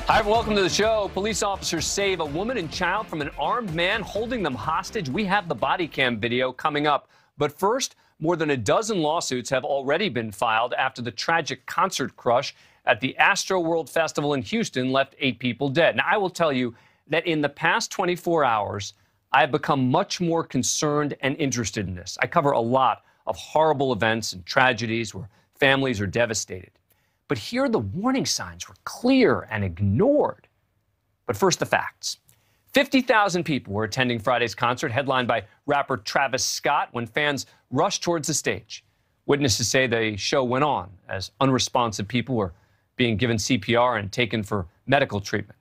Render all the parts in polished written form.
Hi, and welcome to the show. Police officers save a woman and child from an armed man holding them hostage. We have the body cam video coming up. But first, more than a dozen lawsuits have already been filed after the tragic concert crush at the Astroworld Festival in Houston left 8 people dead. Now, I will tell you that in the past 24 hours, I have become much more concerned and interested in this. I cover a lot of horrible events and tragedies where families are devastated. But here the warning signs were clear and ignored. But first, the facts. 50,000 people were attending Friday's concert, headlined by rapper Travis Scott, when fans rushed towards the stage. Witnesses say the show went on as unresponsive people were being given CPR and taken for medical treatment.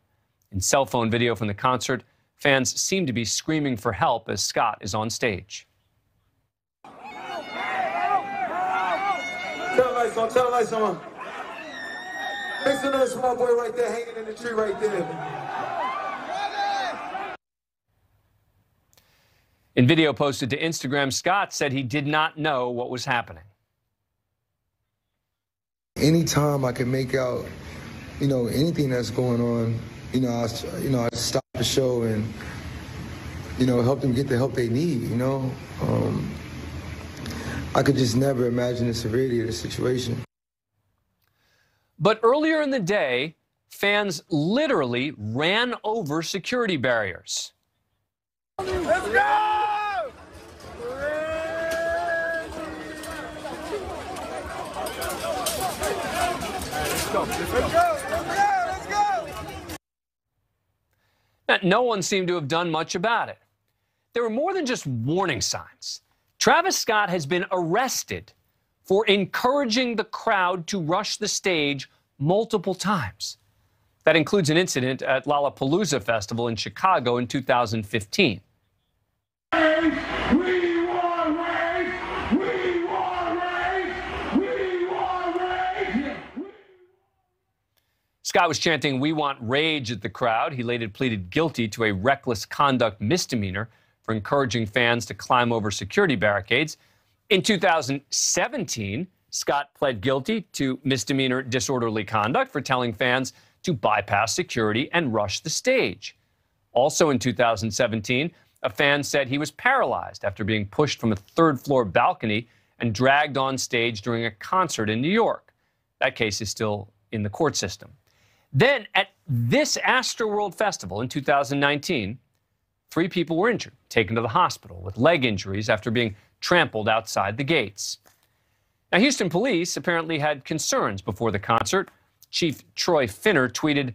In cell phone video from the concert, fans seem to be screaming for help as Scott is on stage. Turn the lights on, turn the lights on. Make some noise for my boy right there, hanging in the tree right there. In video posted to Instagram, Scott said he did not know what was happening. Anytime I can make out, anything that's going on, I stop the show and, help them get the help they need, I could just never imagine the severity of the situation. But earlier in the day, fans literally ran over security barriers. Let's go! Let's go! Now, no one seemed to have done much about it. There were more than just warning signs. Travis Scott has been arrested for encouraging the crowd to rush the stage multiple times. That includes an incident at Lollapalooza Festival in Chicago in 2015. Scott was chanting, "We want rage" at the crowd. He later pleaded guilty to a reckless conduct misdemeanor for encouraging fans to climb over security barricades. In 2017, Scott pled guilty to misdemeanor disorderly conduct for telling fans to bypass security and rush the stage. Also in 2017, a fan said he was paralyzed after being pushed from a third-floor balcony and dragged on stage during a concert in New York. That case is still in the court system. Then, at this Astroworld Festival in 2019, 3 people were injured, taken to the hospital with leg injuries after being trampled outside the gates. Now, Houston police apparently had concerns before the concert. Chief Troy Finner tweeted,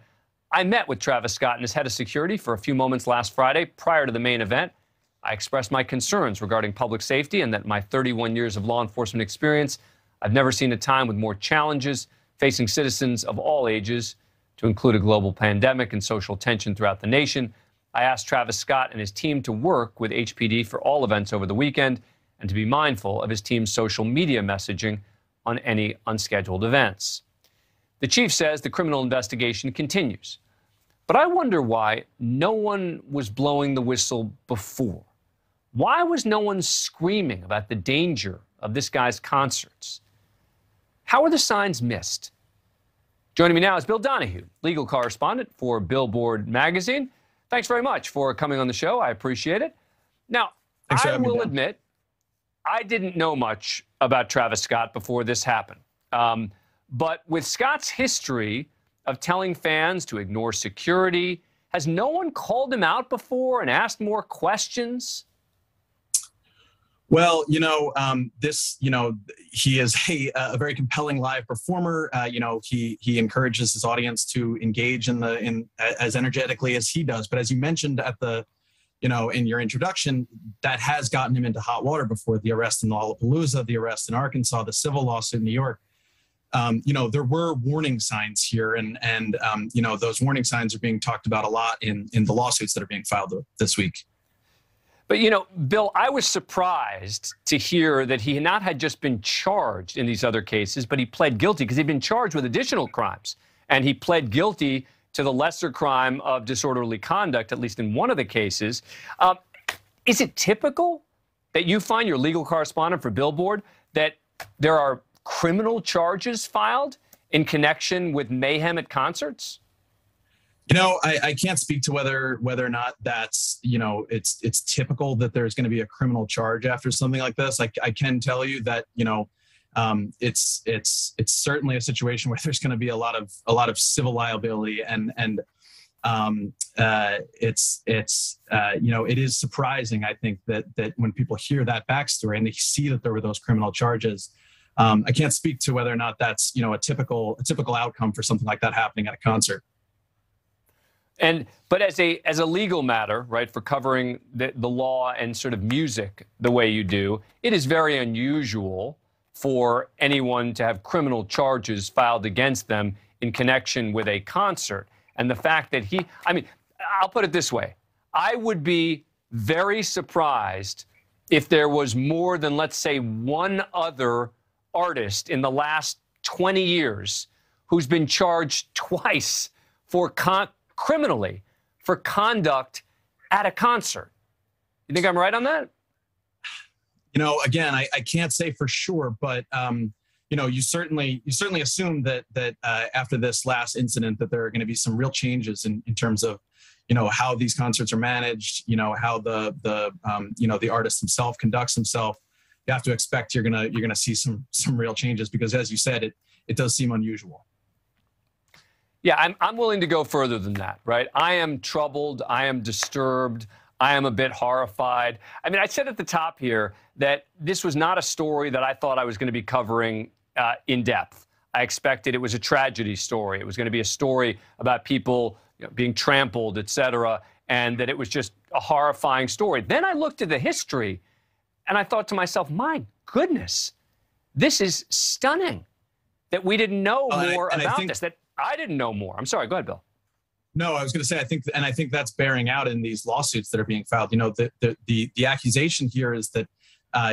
"I met with Travis Scott and his head of security for a few moments last Friday prior to the main event. I expressed my concerns regarding public safety and that my 31 years of law enforcement experience, I've never seen a time with more challenges facing citizens of all ages, to include a global pandemic and social tension throughout the nation. I asked Travis Scott and his team to work with HPD for all events over the weekend and to be mindful of his team's social media messaging on any unscheduled events." The chief says the criminal investigation continues. But I wonder why no one was blowing the whistle before. Why was no one screaming about the danger of this guy's concerts? How were the signs missed? Joining me now is Bill Donahue, legal correspondent for Billboard Magazine. Thanks very much for coming on the show. I appreciate it. Now, I will admit, I didn't know much about Travis Scott before this happened. But with Scott's history of telling fans to ignore security, has no one called him out before and asked more questions? Well, he is a very compelling live performer. He encourages his audience to engage in as energetically as he does. But as you mentioned at in your introduction, that has gotten him into hot water before. The arrest in Lollapalooza, the arrest in Arkansas, the civil lawsuit in New York. There were warning signs here, and those warning signs are being talked about a lot in the lawsuits that are being filed this week. But, Bill, I was surprised to hear that he not had just been charged in these other cases, but he pled guilty because he'd been charged with additional crimes. And he pled guilty to the lesser crime of disorderly conduct, at least in one of the cases. Is it typical that you find, your legal correspondent for Billboard, that there are criminal charges filed in connection with mayhem at concerts? You know, I can't speak to whether or not that's, you know, it's typical that there's going to be a criminal charge after something like this. I can tell you that, you know, it's certainly a situation where there's going to be a lot of civil liability, and it's you know, it is surprising, I think, that when people hear that backstory and they see that there were those criminal charges. I can't speak to whether or not that's, you know, a typical outcome for something like that happening at a concert. But as a legal matter, right, for covering the law and sort of music the way you do, it is very unusual for anyone to have criminal charges filed against them in connection with a concert. And the fact that I mean, I'll put it this way. I would be very surprised if there was more than, let's say, one other artist in the last 20 years who's been charged twice for criminally for conduct at a concert. You think I'm right on that? You know, again, I can't say for sure, but you know, you certainly assume that after this last incident that there are going to be some real changes in terms of, you know, how these concerts are managed, you know, how the you know, the artist himself conducts himself. You have to expect you're gonna see some real changes, because, as you said, it does seem unusual. Yeah, I'm willing to go further than that, right? I am troubled. I am disturbed. I am a bit horrified. I mean, I said at the top here that this was not a story that I thought I was going to be covering in depth. I expected it was a tragedy story. It was going to be a story about people, you know, being trampled, et cetera, and that it was just a horrifying story. Then I looked at the history, and I thought to myself, my goodness, this is stunning that we didn't know more about this, that I didn't know more. I'm sorry. Go ahead, Bill. No, I was going to say, I think that's bearing out in these lawsuits that are being filed. You know, the accusation here is that,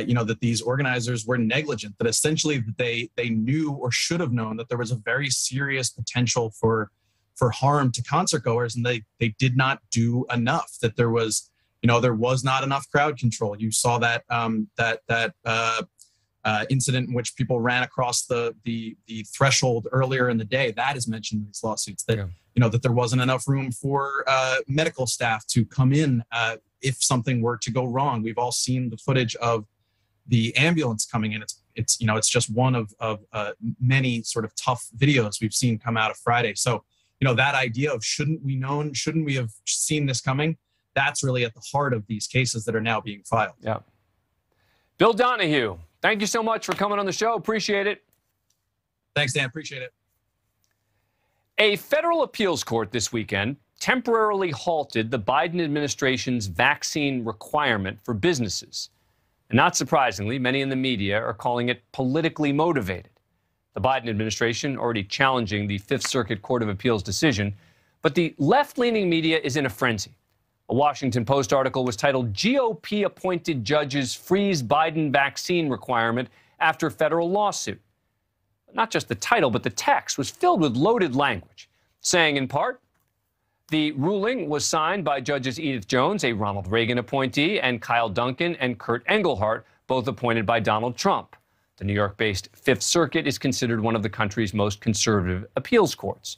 you know, that these organizers were negligent, that essentially they knew or should have known that there was a very serious potential for harm to concert goers, and they did not do enough, that there was, you know, there was not enough crowd control. You saw that, incident in which people ran across the threshold earlier in the day. That is mentioned in these lawsuits, that, you know, that there wasn't enough room for medical staff to come in if something were to go wrong. We've all seen the footage of the ambulance coming in. It's you know, it's just one of many sort of tough videos we've seen come out of Friday. So, you know, that idea of shouldn't we have seen this coming? That's really at the heart of these cases that are now being filed. Yeah. Bill Donahue, thank you so much for coming on the show. Appreciate it. Thanks, Dan. Appreciate it. A federal appeals court this weekend temporarily halted the Biden administration's vaccine requirement for businesses. And not surprisingly, many in the media are calling it politically motivated. The Biden administration already challenging the Fifth Circuit Court of Appeals decision, but the left-leaning media is in a frenzy. A Washington Post article was titled, "GOP-appointed judges freeze Biden vaccine requirement after federal lawsuit." Not just the title, but the text was filled with loaded language, saying in part, the ruling was signed by Judges Edith Jones, a Ronald Reagan appointee, and Kyle Duncan and Kurt Engelhardt, both appointed by Donald Trump. The New York-based Fifth Circuit is considered one of the country's most conservative appeals courts.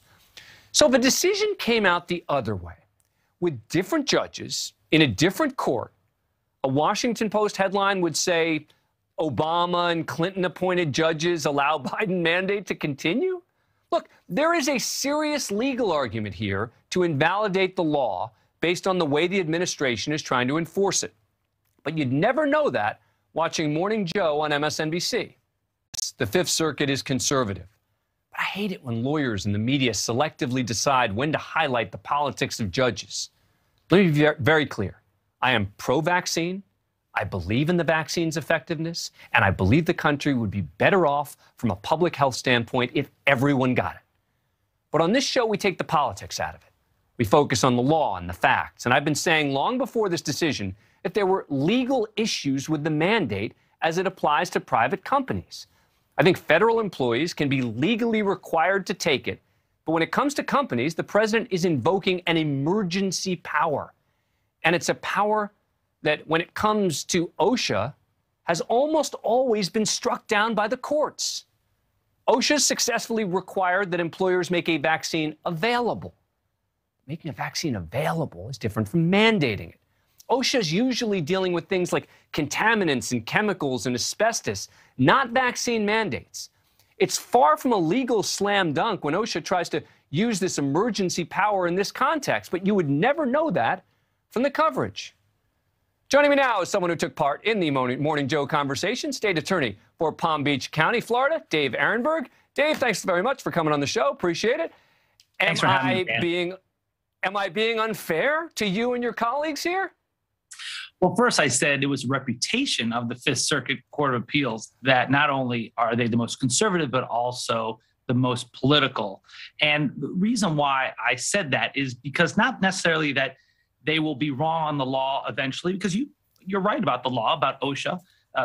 So the decision came out the other way. With different judges in a different court, a Washington Post headline would say, Obama and Clinton appointed judges allow Biden mandate to continue? Look, there is a serious legal argument here to invalidate the law based on the way the administration is trying to enforce it. But you'd never know that watching Morning Joe on MSNBC. The Fifth Circuit is conservative. But I hate it when lawyers and the media selectively decide when to highlight the politics of judges. Let me be very clear. I am pro-vaccine. I believe in the vaccine's effectiveness, and I believe the country would be better off from a public health standpoint if everyone got it. But on this show, we take the politics out of it. We focus on the law and the facts. And I've been saying long before this decision that there were legal issues with the mandate as it applies to private companies. I think federal employees can be legally required to take it. But when it comes to companies, the president is invoking an emergency power. And it's a power that, when it comes to OSHA, has almost always been struck down by the courts. OSHA successfully required that employers make a vaccine available. making a vaccine available is different from mandating it. OSHA is usually dealing with things like contaminants and chemicals and asbestos, not vaccine mandates. It's far from a legal slam dunk when OSHA tries to use this emergency power in this context, but you would never know that from the coverage. Joining me now is someone who took part in the Morning Joe conversation, State Attorney for Palm Beach County, Florida, Dave Ehrenberg. Dave, thanks very much for coming on the show. Appreciate it. Thanks for having me, Am I being unfair to you and your colleagues here? Well, first I said it was a reputation of the Fifth Circuit Court of Appeals that not only are they the most conservative, but also the most political. And the reason why I said that is because not necessarily that they will be wrong on the law eventually, because you're right about the law, about OSHA.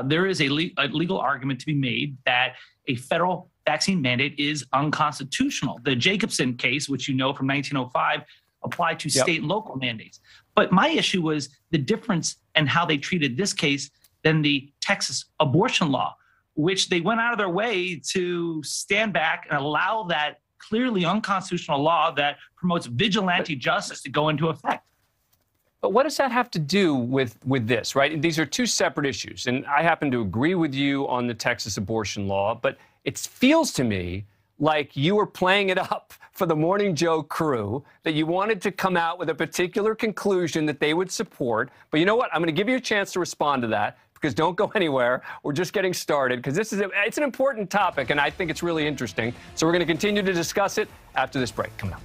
There is a legal argument to be made that a federal vaccine mandate is unconstitutional. The Jacobson case, which you know from 1905, applied to state and local mandates. But my issue was the difference in how they treated this case than the Texas abortion law, which they went out of their way to stand back and allow that clearly unconstitutional law that promotes vigilante justice to go into effect. But what does that have to do with this, right? These are two separate issues. And I happen to agree with you on the Texas abortion law, but it feels to me like you were playing it up for the Morning Joe crew, that you wanted to come out with a particular conclusion that they would support. But you know what? I'm going to give you a chance to respond to that, because don't go anywhere. We're just getting started, because it's an important topic, and I think it's really interesting. So we're going to continue to discuss it after this break. Coming up.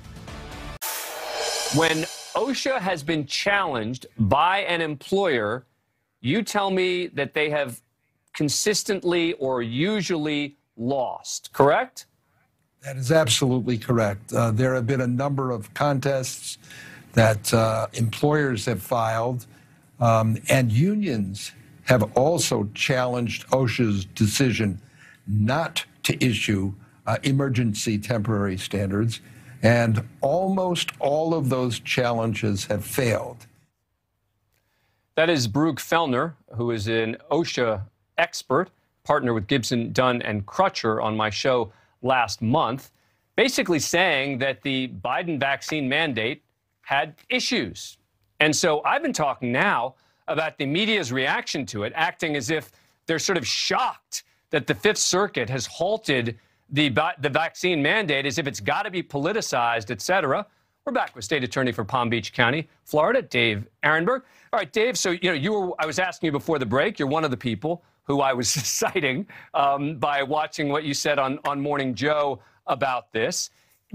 When OSHA has been challenged by an employer, you tell me that they have consistently or usually lost, correct? That is absolutely correct. There have been a number of contests that employers have filed, and unions have also challenged OSHA's decision not to issue emergency temporary standards, and almost all of those challenges have failed. That is Brooke Fellner, who is an OSHA expert, partner with Gibson, Dunn, and Crutcher on my show last month, basically saying that the Biden vaccine mandate had issues. And so I've been talking now about the media's reaction to it, acting as if they're sort of shocked that the Fifth Circuit has halted the vaccine mandate, as if it's got to be politicized, et cetera. We're back with State Attorney for Palm Beach County, Florida, Dave Ehrenberg. All right, Dave, so I was asking you before the break, you're one of the people who I was citing by watching what you said on Morning Joe about this.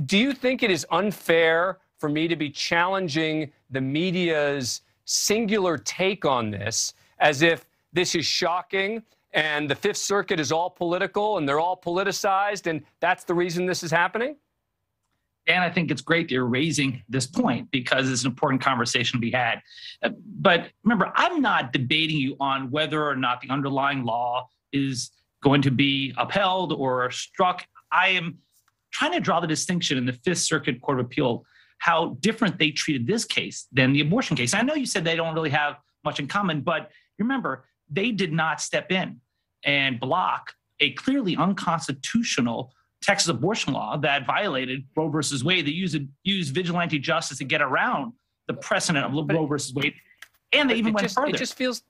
Do you think it is unfair for me to be challenging the media's singular take on this, as if this is shocking and the Fifth Circuit is all political and they're all politicized, and that's the reason this is happening? Dan, I think it's great that you're raising this point, because it's an important conversation to be had. But remember, I'm not debating you on whether or not the underlying law is going to be upheld or struck. I am trying to draw the distinction in the Fifth Circuit Court of Appeal, how different they treated this case than the abortion case. I know you said they don't really have much in common, but remember, they did not step in and block a clearly unconstitutional Texas abortion law that violated Roe versus Wade. They used vigilante justice to get around the precedent of Roe versus Wade, and they even went further. It just feels,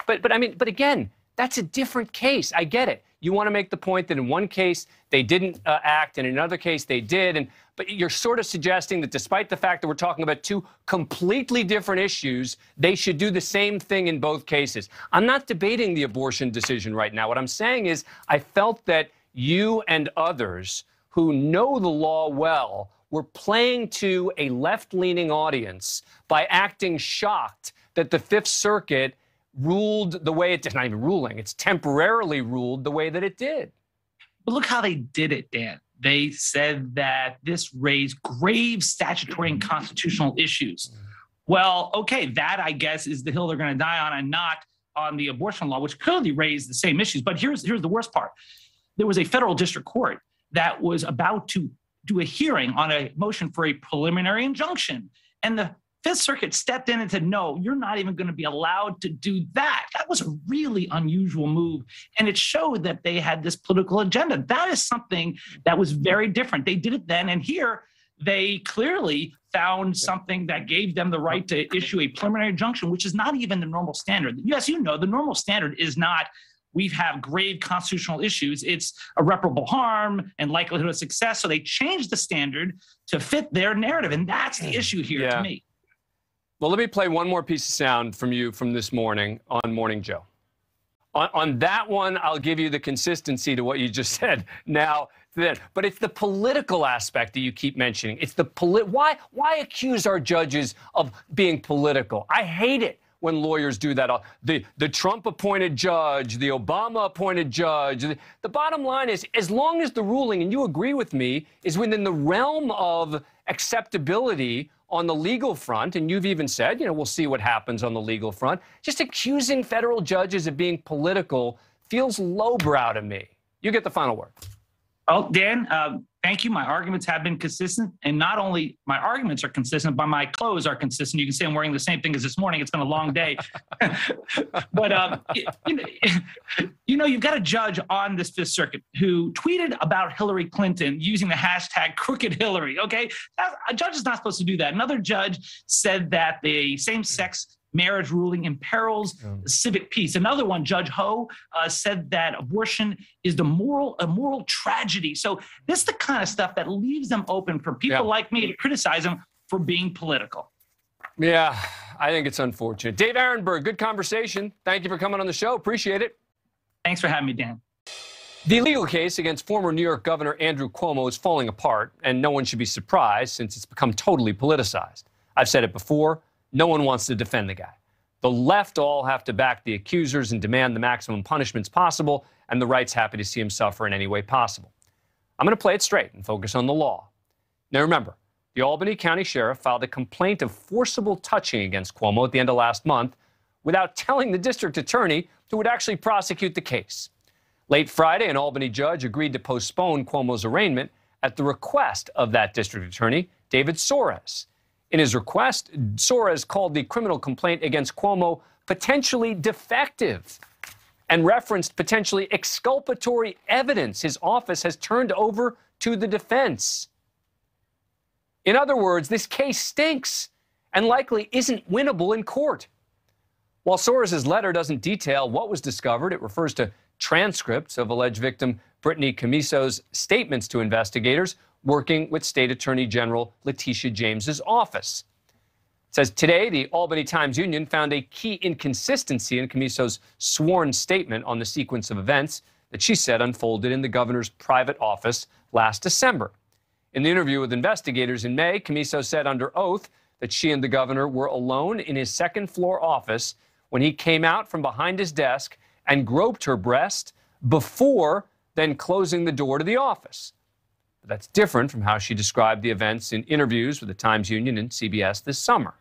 but again, that's a different case. I get it. You want to make the point that in one case they didn't act, and in another case they did, but you're sort of suggesting that despite the fact that we're talking about two completely different issues, they should do the same thing in both cases. I'm not debating the abortion decision right now. What I'm saying is I felt that you and others who know the law well were playing to a left-leaning audience by acting shocked that the Fifth Circuit ruled the way it did. Not even ruling, it's temporarily ruled the way that it did. But look how they did it, Dan. They said that this raised grave statutory and constitutional issues. Well, okay, that, I guess, is the hill they're going to die on, and not on the abortion law, which clearly raised the same issues. But here's the worst part. There was a federal district court that was about to do a hearing on a motion for a preliminary injunction. And the Fifth Circuit stepped in and said, no, you're not even going to be allowed to do that. That was a really unusual move. And it showed that they had this political agenda. That is something that was very different. They did it then. And here they clearly found something that gave them the right to issue a preliminary injunction, which is not even the normal standard. Yes, you know, the normal standard is not we have grave constitutional issues. It's irreparable harm and likelihood of success. So they changed the standard to fit their narrative. And that's the issue here to me. Well, let me play one more piece of sound from you from this morning on Morning Joe. On that one, I'll give you the consistency to what you just said now. But it's the political aspect that you keep mentioning. It's the why accuse our judges of being political? I hate it when lawyers do that. The Trump-appointed judge, the Obama-appointed judge. The bottom line is, as long as the ruling, and you agree with me, is within the realm of acceptability on the legal front, and you've even said, you know, we'll see what happens on the legal front, just accusing federal judges of being political feels lowbrow to me. You get the final word. Oh, Dan, thank you. My arguments have been consistent. And not only my arguments are consistent, but my clothes are consistent. You can see I'm wearing the same thing as this morning. It's been a long day. But, you know, you've got a judge on this Fifth Circuit who tweeted about Hillary Clinton using the hashtag Crooked Hillary, okay? A judge is not supposed to do that. Another judge said that the same-sex marriage ruling imperils civic peace. Another one, Judge Ho, said that abortion is a moral tragedy. So this is the kind of stuff that leaves them open for people like me to criticize them for being political. Yeah, I think it's unfortunate. Dave Aronberg, good conversation. Thank you for coming on the show. Appreciate it. Thanks for having me, Dan. The legal case against former New York Governor Andrew Cuomo is falling apart, and no one should be surprised since it's become totally politicized. I've said it before. No one wants to defend the guy. The left all have to back the accusers and demand the maximum punishments possible, and the right's happy to see him suffer in any way possible. I'm going to play it straight and focus on the law. Now remember, the Albany County Sheriff filed a complaint of forcible touching against Cuomo at the end of last month without telling the district attorney who would actually prosecute the case. Late Friday, an Albany judge agreed to postpone Cuomo's arraignment at the request of that district attorney, David Soares. In his request, Soares called the criminal complaint against Cuomo potentially defective and referenced potentially exculpatory evidence his office has turned over to the defense. In other words, this case stinks and likely isn't winnable in court. While Soares' letter doesn't detail what was discovered, it refers to transcripts of alleged victim Brittany Camiso's statements to investigators working with State Attorney General Letitia James's office. It says today the Albany Times-Union found a key inconsistency in Camiso's sworn statement on the sequence of events that she said unfolded in the governor's private office last December. In the interview with investigators in May, Camiso said under oath that she and the governor were alone in his second-floor office when he came out from behind his desk and groped her breast before then closing the door to the office. But that's different from how she described the events in interviews with the Times-Union and CBS this summer.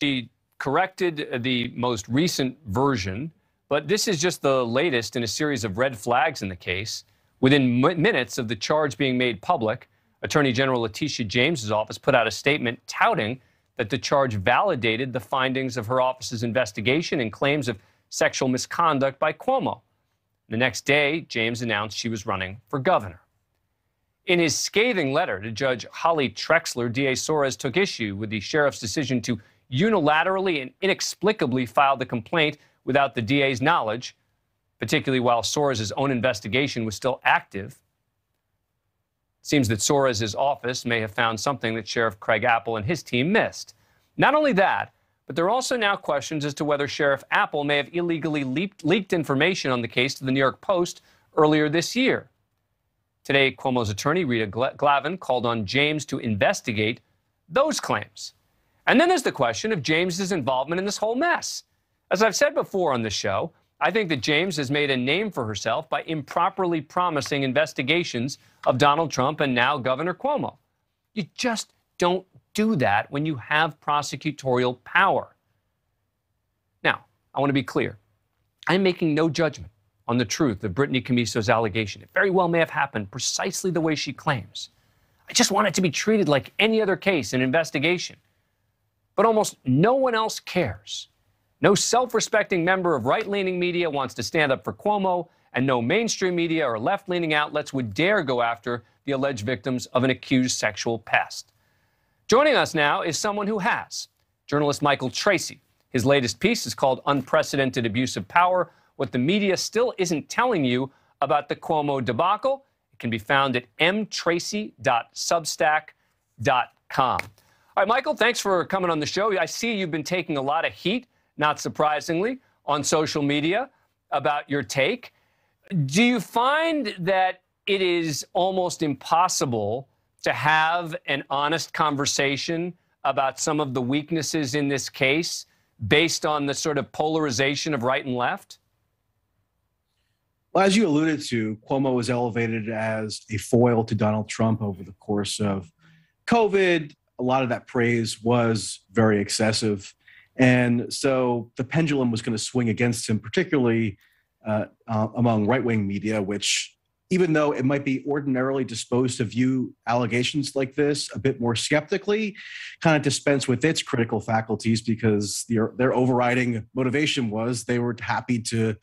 She corrected the most recent version, but this is just the latest in a series of red flags in the case. Within minutes of the charge being made public, Attorney General Letitia James's office put out a statement touting that the charge validated the findings of her office's investigation and claims of sexual misconduct by Cuomo. The next day, James announced she was running for governor. In his scathing letter to Judge Holly Trexler, DA Soares took issue with the sheriff's decision to unilaterally and inexplicably file the complaint without the DA's knowledge, particularly while Soares' own investigation was still active. It seems that Soares' office may have found something that Sheriff Craig Apple and his team missed. Not only that, but there are also now questions as to whether Sheriff Apple may have illegally leaked information on the case to the New York Post earlier this year. Today, Cuomo's attorney, Rita Glavin, called on James to investigate those claims. And then there's the question of James's involvement in this whole mess. As I've said before on this show, I think that James has made a name for herself by improperly promising investigations of Donald Trump and now Governor Cuomo. You just don't do that when you have prosecutorial power. Now, I want to be clear. I'm making no judgment on the truth of Brittany Camiso's allegation. It very well may have happened precisely the way she claims. I just want it to be treated like any other case in investigation. But almost no one else cares. No self-respecting member of right-leaning media wants to stand up for Cuomo, and no mainstream media or left-leaning outlets would dare go after the alleged victims of an accused sexual pest. Joining us now is someone who has, journalist Michael Tracy. His latest piece is called Unprecedented Abuse of Power, What the Media Still Isn't Telling You About the Cuomo Debacle. It can be found at mtracy.substack.com. All right, Michael, thanks for coming on the show. I see you've been taking a lot of heat, not surprisingly, on social media about your take. Do you find that it is almost impossible to have an honest conversation about some of the weaknesses in this case based on the sort of polarization of right and left? Well, as you alluded to, Cuomo was elevated as a foil to Donald Trump over the course of COVID. A lot of that praise was very excessive. And so the pendulum was going to swing against him, particularly among right-wing media, which, even though it might be ordinarily disposed to view allegations like this a bit more skeptically, kind of dispense with its critical faculties because their overriding motivation was they were happy to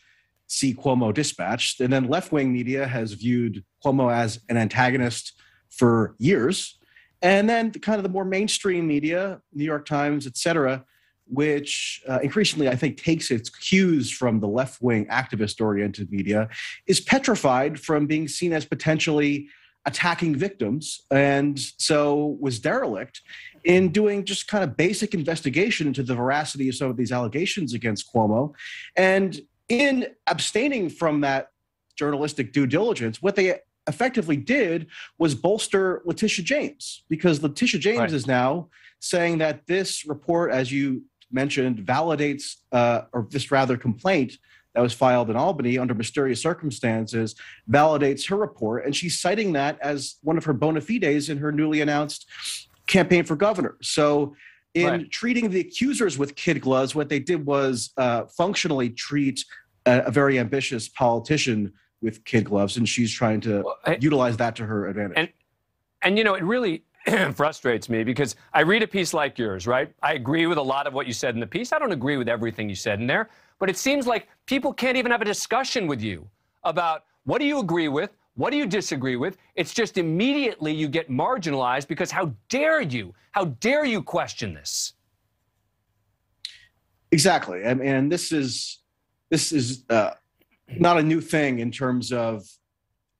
see Cuomo dispatched. And then left-wing media has viewed Cuomo as an antagonist for years. And then kind of the more mainstream media, New York Times, et cetera, which increasingly, I think, takes its cues from the left-wing activist-oriented media, is petrified from being seen as potentially attacking victims, and so was derelict in doing just kind of basic investigation into the veracity of some of these allegations against Cuomo. And in abstaining from that journalistic due diligence, what they effectively did was bolster Letitia James, because Letitia James is now saying that this report, as you mentioned, validates, or this rather complaint that was filed in Albany under mysterious circumstances, validates her report. And she's citing that as one of her bona fides in her newly announced campaign for governor. So in treating the accusers with kid gloves, what they did was functionally treat a very ambitious politician with kid gloves. And she's trying to utilize that to her advantage. And you know, it really frustrates me because I read a piece like yours, right? I agree with a lot of what you said in the piece. I don't agree with everything you said in there, but it seems like people can't even have a discussion with you about what do you agree with, what do you disagree with. It's just immediately you get marginalized because how dare you question this? Exactly. And this is not a new thing in terms of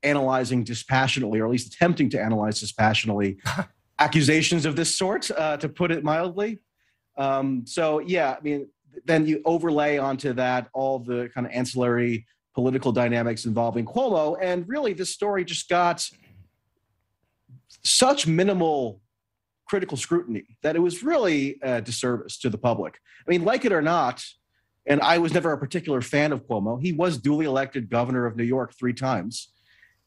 analyzing dispassionately, or at least attempting to analyze dispassionately, accusations of this sort, to put it mildly. So, yeah, I mean, then you overlay onto that all the kind of ancillary political dynamics involving Cuomo. And really, this story just got such minimal critical scrutiny that it was really a disservice to the public. I mean, like it or not, and I was never a particular fan of Cuomo, he was duly elected governor of New York 3 times.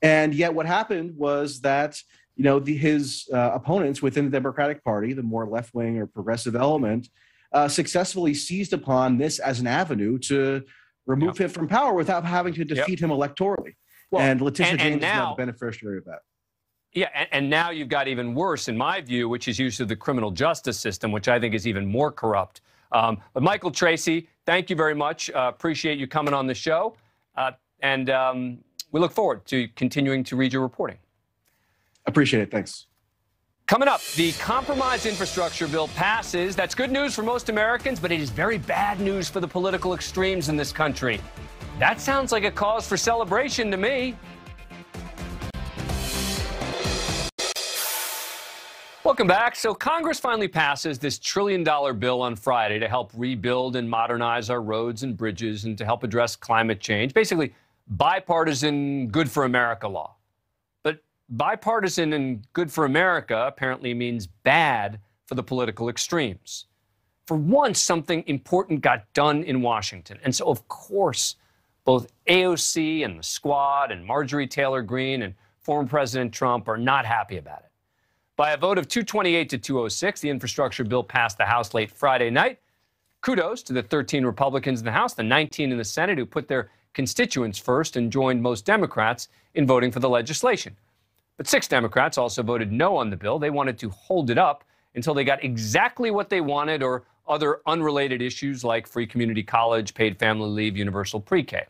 And yet what happened was that, you know, his opponents within the Democratic Party, the more left-wing or progressive element, successfully seized upon this as an avenue to remove him from power without having to defeat him electorally. Well, and Letitia James is now the beneficiary of that. Yeah, and now you've got even worse, in my view, which is use of the criminal justice system, which I think is even more corrupt. But Michael Tracy, thank you very much. Appreciate you coming on the show. We look forward to continuing to read your reporting. Appreciate it. Thanks. Coming up, the compromise infrastructure bill passes. That's good news for most Americans, but it is very bad news for the political extremes in this country. That sounds like a cause for celebration to me. Welcome back. So Congress finally passes this $1 trillion bill on Friday to help rebuild and modernize our roads and bridges and to help address climate change. Basically, bipartisan good for America law. But bipartisan and good for America apparently means bad for the political extremes. For once, something important got done in Washington. And so, of course, both AOC and the squad and Marjorie Taylor Greene and former President Trump are not happy about it. By a vote of 228 to 206, the infrastructure bill passed the House late Friday night. Kudos to the 13 Republicans in the House, the 19 in the Senate who put their constituents first and joined most Democrats in voting for the legislation. But 6 Democrats also voted no on the bill. They wanted to hold it up until they got exactly what they wanted or other unrelated issues like free community college, paid family leave, universal pre-K.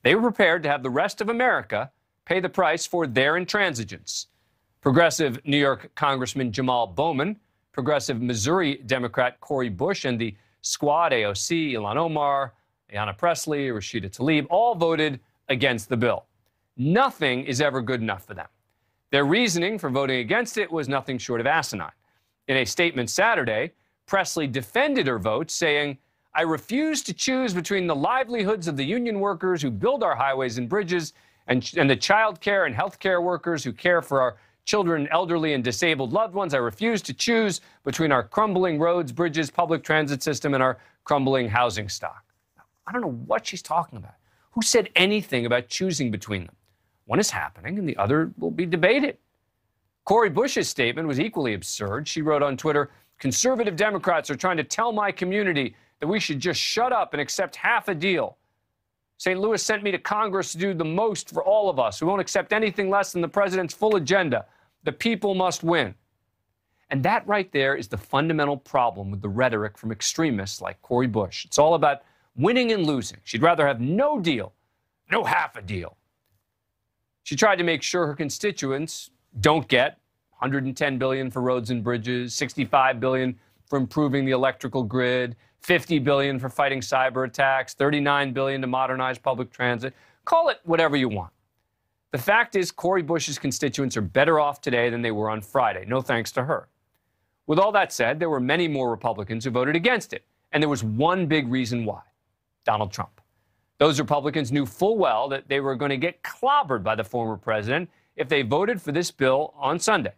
They were prepared to have the rest of America pay the price for their intransigence. Progressive New York Congressman Jamal Bowman progressive Missouri Democrat Cori Bush and the squad, AOC, Ilhan Omar, Ayanna Pressley, Rashida Tlaib, all voted against the bill. Nothing is ever good enough for them. Their reasoning for voting against it was nothing short of asinine. In a statement Saturday, Pressley defended her vote, saying, "I refuse to choose between the livelihoods of the union workers who build our highways and bridges and the child care and health care workers who care for our children, elderly, and disabled loved ones. I refuse to choose between our crumbling roads, bridges, public transit system, and our crumbling housing stock." I don't know what she's talking about. Who said anything about choosing between them? One is happening, and the other will be debated. Cori Bush's statement was equally absurd. She wrote on Twitter, "Conservative Democrats are trying to tell my community that we should just shut up and accept half a deal. St. Louis sent me to Congress to do the most for all of us. We won't accept anything less than the president's full agenda. The people must win." And that right there is the fundamental problem with the rhetoric from extremists like Cori Bush. It's all about winning and losing. She'd rather have no deal, no half a deal. She tried to make sure her constituents don't get $110 billion for roads and bridges, $65 billion for improving the electrical grid, $50 billion for fighting cyber attacks, $39 billion to modernize public transit. Call it whatever you want. The fact is, Cori Bush's constituents are better off today than they were on Friday, no thanks to her. With all that said, there were many more Republicans who voted against it, and there was one big reason why: Donald Trump. Those Republicans knew full well that they were going to get clobbered by the former president if they voted for this bill on Sunday.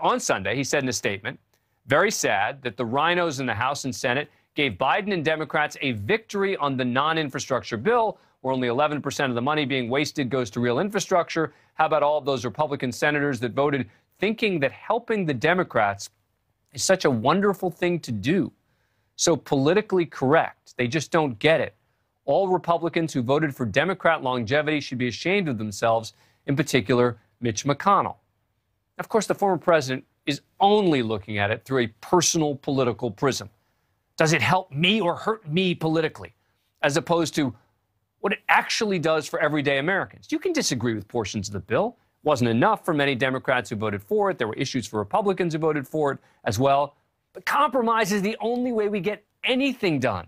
On Sunday, he said in a statement, "Very sad that the rhinos in the House and Senate gave Biden and Democrats a victory on the non-infrastructure bill, where only 11% of the money being wasted goes to real infrastructure. How about all of those Republican senators that voted thinking that helping the Democrats is such a wonderful thing to do? So politically correct. They just don't get it. All Republicans who voted for Democrat longevity should be ashamed of themselves, in particular, Mitch McConnell." Of course, the former president is only looking at it through a personal political prism. Does it help me or hurt me politically? As opposed to what it actually does for everyday Americans. You can disagree with portions of the bill. It wasn't enough for many Democrats who voted for it. There were issues for Republicans who voted for it as well. But compromise is the only way we get anything done.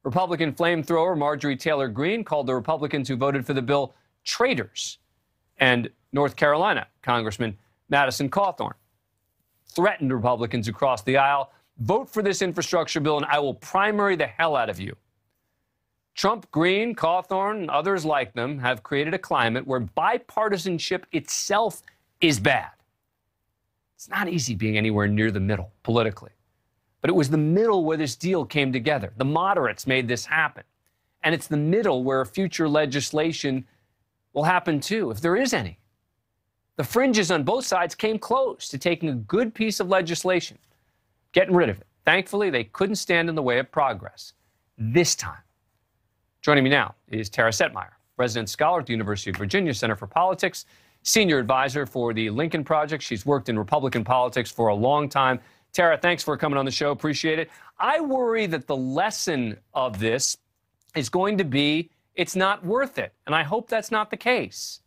Republican flamethrower Marjorie Taylor Greene called the Republicans who voted for the bill traitors. And North Carolina Congressman Madison Cawthorn threatened Republicans who crossed the aisle, "Vote for this infrastructure bill and I will primary the hell out of you." Trump, Greene, Cawthorn, and others like them have created a climate where bipartisanship itself is bad. It's not easy being anywhere near the middle politically. But it was the middle where this deal came together. The moderates made this happen. And it's the middle where future legislation will happen too, if there is any. The fringes on both sides came close to taking a good piece of legislation, getting rid of it. Thankfully, they couldn't stand in the way of progress this time. Joining me now is Tara Setmeyer, resident scholar at the University of Virginia Center for Politics, senior advisor for the Lincoln Project. She's worked in Republican politics for a long time. Tara, thanks for coming on the show. Appreciate it. I worry that the lesson of this is going to be it's not worth it. And I hope that's not the case.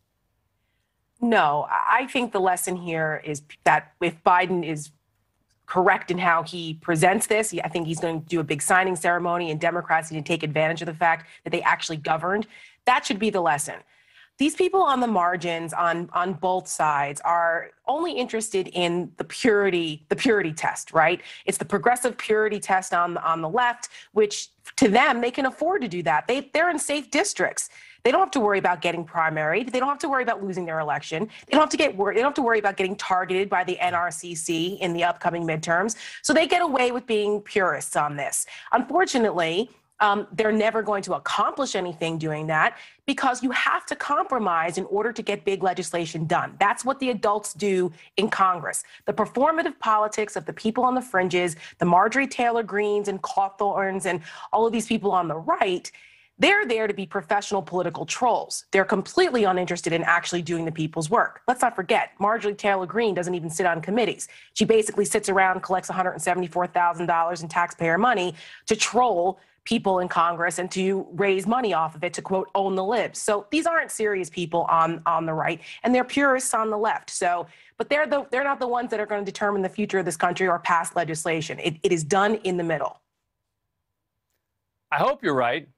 No, I think the lesson here is that if Biden is correct in how he presents this, I think he's going to do a big signing ceremony, and Democrats need to take advantage of the fact that they actually governed. That should be the lesson. These people on the margins on both sides are only interested in the purity test, right? It's the progressive purity test on the left, which to them, they can afford to do that. They're in safe districts. They don't have to worry about getting primaried. They don't have to worry about losing their election. They don't have to worry about getting targeted by the NRCC in the upcoming midterms. So they get away with being purists on this. Unfortunately, they're never going to accomplish anything doing that because you have to compromise in order to get big legislation done. That's what the adults do in Congress. The performative politics of the people on the fringes, the Marjorie Taylor Greenes and Cawthorns and all of these people on the right, they're there to be professional political trolls. They're completely uninterested in actually doing the people's work. Let's not forget, Marjorie Taylor Greene doesn't even sit on committees. She basically sits around and collects $174,000 in taxpayer money to troll people in Congress and to raise money off of it to, quote, own the libs. So these aren't serious people on the right, and they're purists on the left. So, but they're not the ones that are going to determine the future of this country or pass legislation. It is done in the middle. I hope you're right.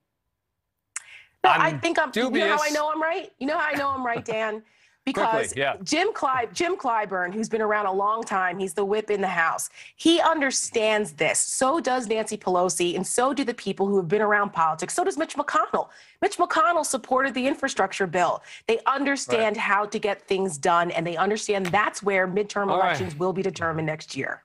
No, I think I'm dubious. You know how I know I'm right? You know how I know I'm right, Dan? Because Quickly, yeah. Jim Clyburn, who's been around a long time, he's the whip in the House. He understands this. So does Nancy Pelosi, and so do the people who have been around politics. So does Mitch McConnell. Mitch McConnell supported the infrastructure bill. They understand how to get things done, and they understand that's where midterm elections will be determined next year.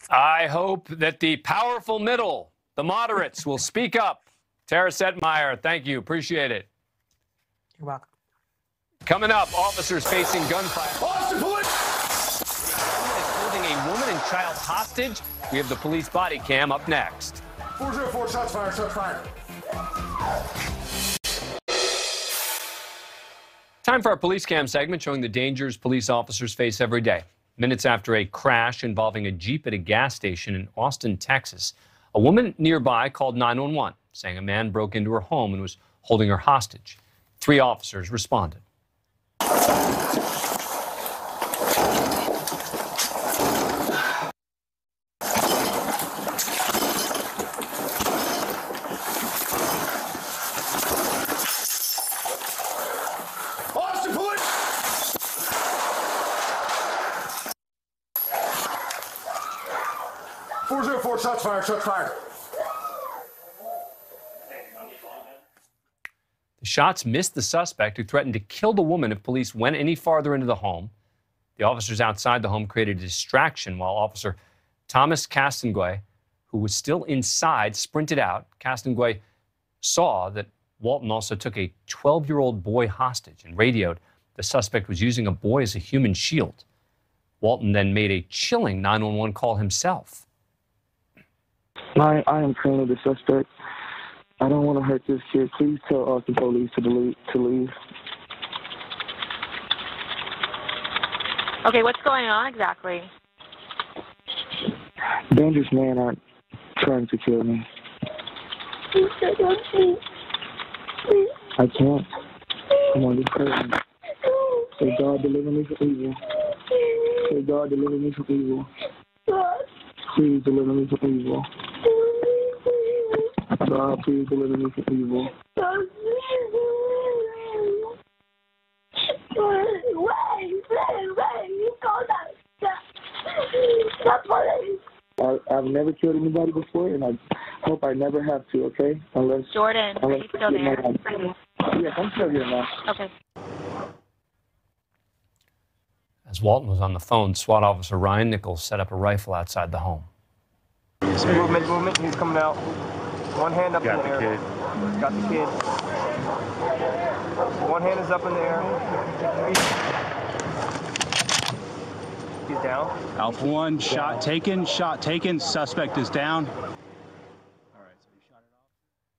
I hope that the powerful middle, the moderates, will speak up. Tara Setmeyer, thank you. Appreciate it. You're welcome. Coming up, officers facing gunfire. Holding a woman and child hostage. We have the police body cam up next. 404, shots fired, shots fired. Time for our police cam segment showing the dangers police officers face every day. Minutes after a crash involving a Jeep at a gas station in Austin, Texas, a woman nearby called 911, saying a man broke into her home and was holding her hostage. 3 officers responded. Austin police! .404, shots fired, shots fired. The shots missed the suspect, who threatened to kill the woman if police went any farther into the home. The officers outside the home created a distraction while Officer Thomas Castanguay, who was still inside, sprinted out. Castanguay saw that Walton also took a 12-year-old boy hostage and radioed the suspect was using a boy as a human shield. Walton then made a chilling 911 call himself. I am currently the suspect. I don't want to hurt this kid. Please tell Austin police to leave. Okay, what's going on exactly? Dangerous men are trying to kill me. I can't. Come on, just hurt me. Say, God, deliver me from evil. Say, God, deliver me from evil. Please deliver me from evil. God, please deliver me from evil. I've never killed anybody before, and I hope I never have to, okay? Jordan, are you still there? Yes, I'm still here now. Okay. As Walton was on the phone, SWAT officer Ryan Nichols set up a rifle outside the home. Movement, he's coming out. One hand up in the air. Got the kid. One hand is up in the air. He's down. Alpha 1, shot taken, suspect is down.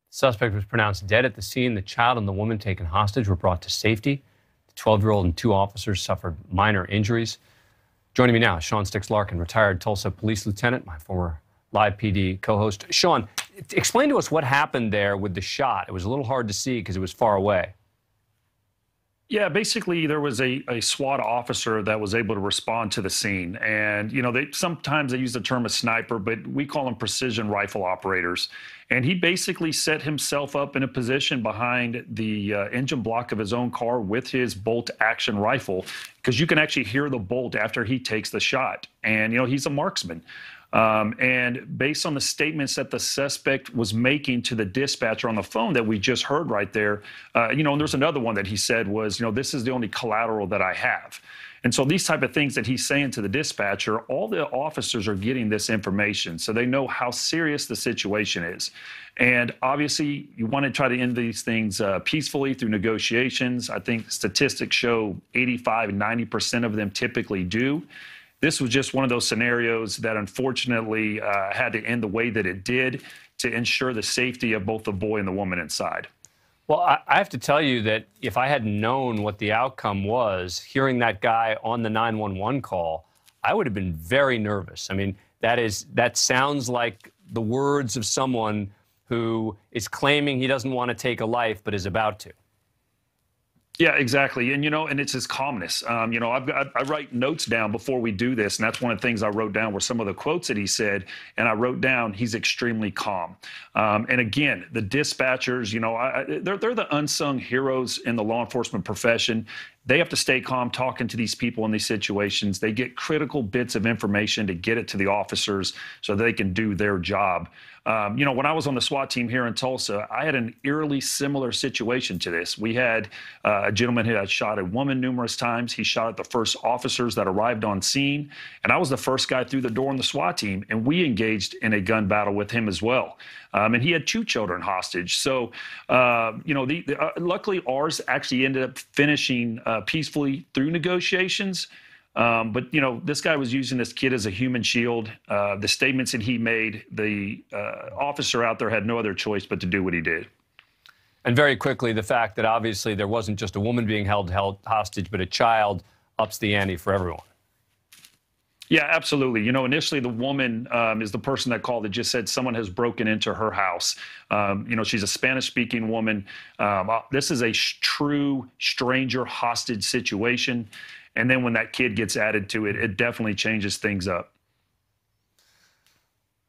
Suspect was pronounced dead at the scene. The child and the woman taken hostage were brought to safety. The 12-year-old and 2 officers suffered minor injuries. Joining me now is Sean Stix-Larkin, retired Tulsa police lieutenant, my former Live PD co-host. Sean, explain to us what happened there with the shot. It was a little hard to see because it was far away. Yeah, basically there was a SWAT officer that was able to respond to the scene. And, you know, sometimes they use the term a sniper, but we call them precision rifle operators. And he basically set himself up in a position behind the engine block of his own car with his bolt action rifle, because you can actually hear the bolt after he takes the shot. And, you know, he's a marksman. And based on the statements that the suspect was making to the dispatcher on the phone that we just heard right there, you know, and there's another one that he said was, you know, this is the only collateral that I have. And so these type of things that he's saying to the dispatcher, all the officers are getting this information, so they know how serious the situation is. And obviously, you want to try to end these things peacefully through negotiations. I think statistics show 85 and 90% of them typically do. This was just one of those scenarios that unfortunately had to end the way that it did to ensure the safety of both the boy and the woman inside. Well, I have to tell you that if I had known what the outcome was, hearing that guy on the 911 call, I would have been very nervous. I mean, that sounds like the words of someone who is claiming he doesn't want to take a life but is about to. Yeah, exactly. And, and it's his calmness. I write notes down before we do this. And that's one of the things I wrote down were some of the quotes that he said. And I wrote down, he's extremely calm. And again, the dispatchers, they're the unsung heroes in the law enforcement profession. They have to stay calm talking to these people in these situations. They get critical bits of information to get it to the officers so they can do their job. When I was on the SWAT team here in Tulsa, I had an eerily similar situation to this. We had a gentleman who had shot a woman numerous times. He shot at the first officers that arrived on scene. And I was the first guy through the door on the SWAT team. And we engaged in a gun battle with him as well. And he had 2 children hostage. So, luckily ours actually ended up finishing peacefully through negotiations. But this guy was using this kid as a human shield. The statements that he made, the officer out there had no other choice but to do what he did. And very quickly, the fact that obviously there wasn't just a woman being held hostage, but a child ups the ante for everyone. Yeah, absolutely. Initially the woman is the person that called that just said someone has broken into her house. She's a Spanish-speaking woman. This is a true stranger hostage situation. And then when that kid gets added to it, it definitely changes things up.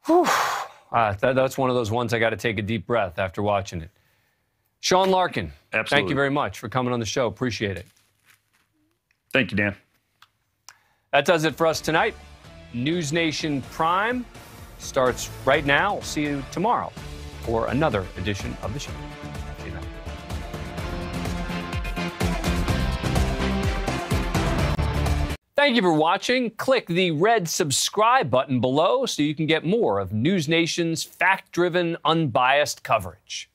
Whew. That's one of those ones I got to take a deep breath after watching it. Sean Larkin, absolutely. Thank you very much for coming on the show. Appreciate it. Thank you, Dan. That does it for us tonight. NewsNation Prime starts right now. We'll see you tomorrow for another edition of the show. See you then. Thank you for watching. Click the red subscribe button below so you can get more of NewsNation's fact-driven, unbiased coverage.